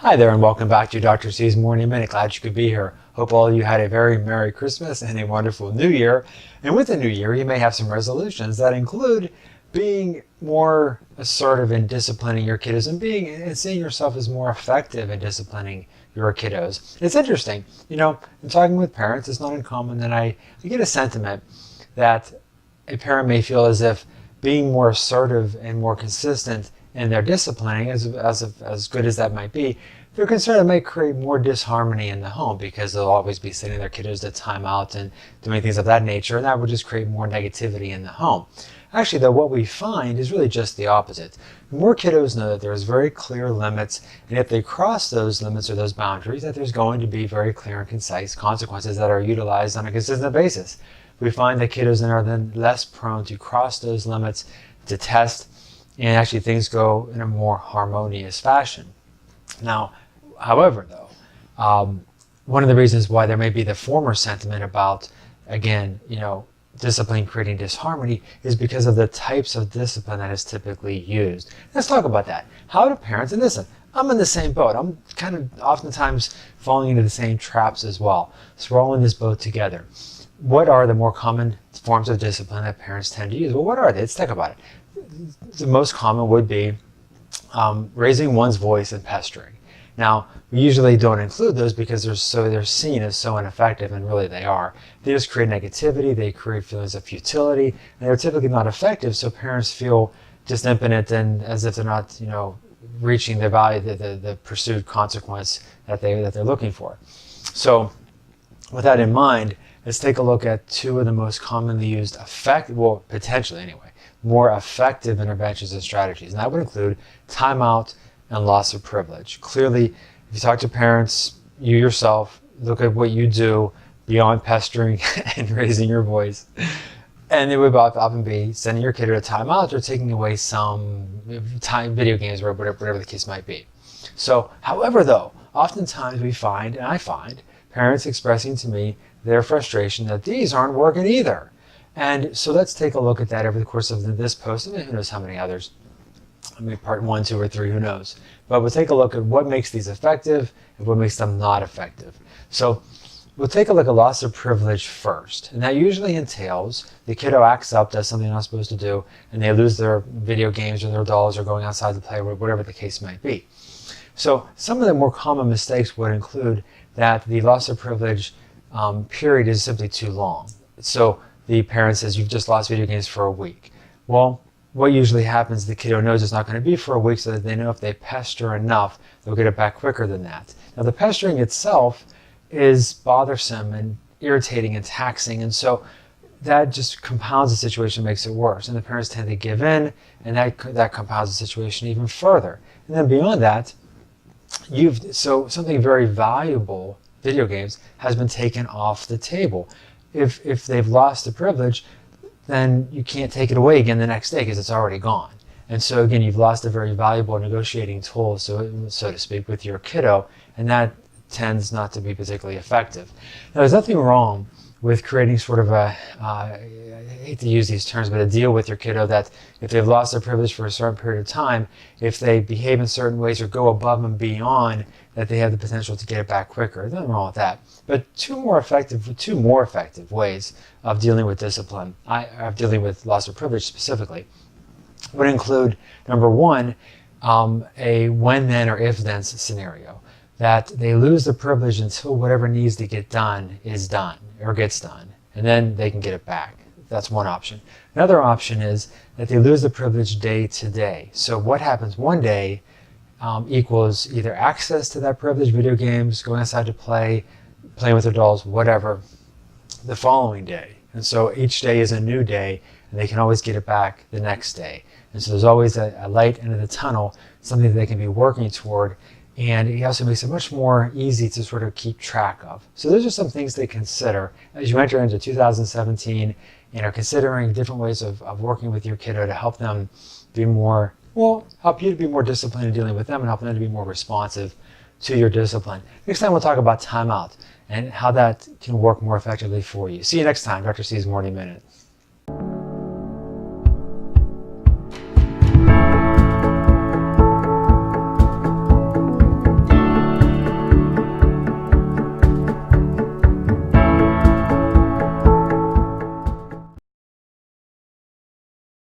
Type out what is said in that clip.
Hi there and welcome back to Dr. C's Morning Minute. Glad you could be here. Hope all of you had a very Merry Christmas and a wonderful New Year. And with the New Year, you may have some resolutions that include being more assertive in disciplining your kiddos and seeing yourself as more effective in disciplining your kiddos. It's interesting, in talking with parents, it's not uncommon that I get a sentiment that a parent may feel as if being more assertive and more consistent in their disciplining, as good as that might be, they're concerned it might create more disharmony in the home because they'll always be sending their kiddos to time out and doing things of that nature, and that would just create more negativity in the home. Actually, though, what we find is really just the opposite. More kiddos know that there's very clear limits, and if they cross those limits or those boundaries, that there's going to be very clear and concise consequences that are utilized on a consistent basis. We find that kiddos then are then less prone to cross those limits, to test, and actually things go in a more harmonious fashion. Now, however, though, one of the reasons why there may be the former sentiment about, again, discipline creating disharmony is because of the types of discipline that is typically used. Let's talk about that. How do parents, and listen, I'm in the same boat. I'm kind of oftentimes falling into the same traps as well. So we're all in this boat together. What are the more common forms of discipline that parents tend to use? Well, what are they? Let's think about it. The most common would be raising one's voice and pestering. Now, we usually don't include those because they're seen as so ineffective, and really they are. They just create negativity, they create feelings of futility, and they're typically not effective, so parents feel just impotent and as if they're not, reaching the value, the pursued consequence that they're looking for. So, with that in mind, let's take a look at two of the most commonly used potentially anyway, more effective interventions and strategies. And that would include timeout and loss of privilege. Clearly, if you talk to parents, you yourself, look at what you do beyond pestering and raising your voice. And it would often be sending your kid to a timeout or taking away some video games or whatever the case might be. So, however, though, oftentimes we find, and I find, parents expressing to me their frustration that these aren't working either. And so let's take a look at that over the course of this post. Who knows how many others? Part 1, 2, or 3, who knows? But we'll take a look at what makes these effective and what makes them not effective. So we'll take a look at loss of privilege first. And that usually entails the kiddo acts up, does something they're not supposed to do, and they lose their video games or their dolls or going outside to play, or whatever the case might be. So some of the more common mistakes would include that the loss of privilege period is simply too long. So the parent says, you've just lost video games for a week. Well, what usually happens, the kiddo knows it's not going to be for a week, so that they know if they pester enough, they'll get it back quicker than that. Now, the pestering itself is bothersome and irritating and taxing, and so that just compounds the situation, makes it worse. And the parents tend to give in, and that compounds the situation even further. And then beyond that, something very valuable, video games, has been taken off the table. If they've lost the privilege, then you can't take it away again the next day because it's already gone. And so again, you've lost a very valuable negotiating tool, so to speak, with your kiddo, and that tends not to be particularly effective. Now, there's nothing wrong with creating sort of I hate to use these terms, but a deal with your kiddo that if they've lost their privilege for a certain period of time, if they behave in certain ways or go above and beyond, that they have the potential to get it back quicker. There's nothing wrong with that. But two more effective ways of dealing with discipline, of dealing with loss of privilege specifically, would include, number one, a when then or if then scenario. That they lose the privilege until whatever needs to get done is done or gets done, and then they can get it back. That's one option. Another option is that they lose the privilege day to day. So what happens one day equals either access to that privilege, video games, going outside to play, playing with their dolls, whatever, the following day. And so each day is a new day, and they can always get it back the next day. And so there's always a light end of the tunnel, something that they can be working toward. And it also makes it much more easy to sort of keep track of. So those are some things to consider as you enter into 2017 and are considering different ways of working with your kiddo to help them be more, help you to be more disciplined in dealing with them and help them to be more responsive to your discipline. Next time we'll talk about timeout and how that can work more effectively for you. See you next time, Dr. C's Morning Minute.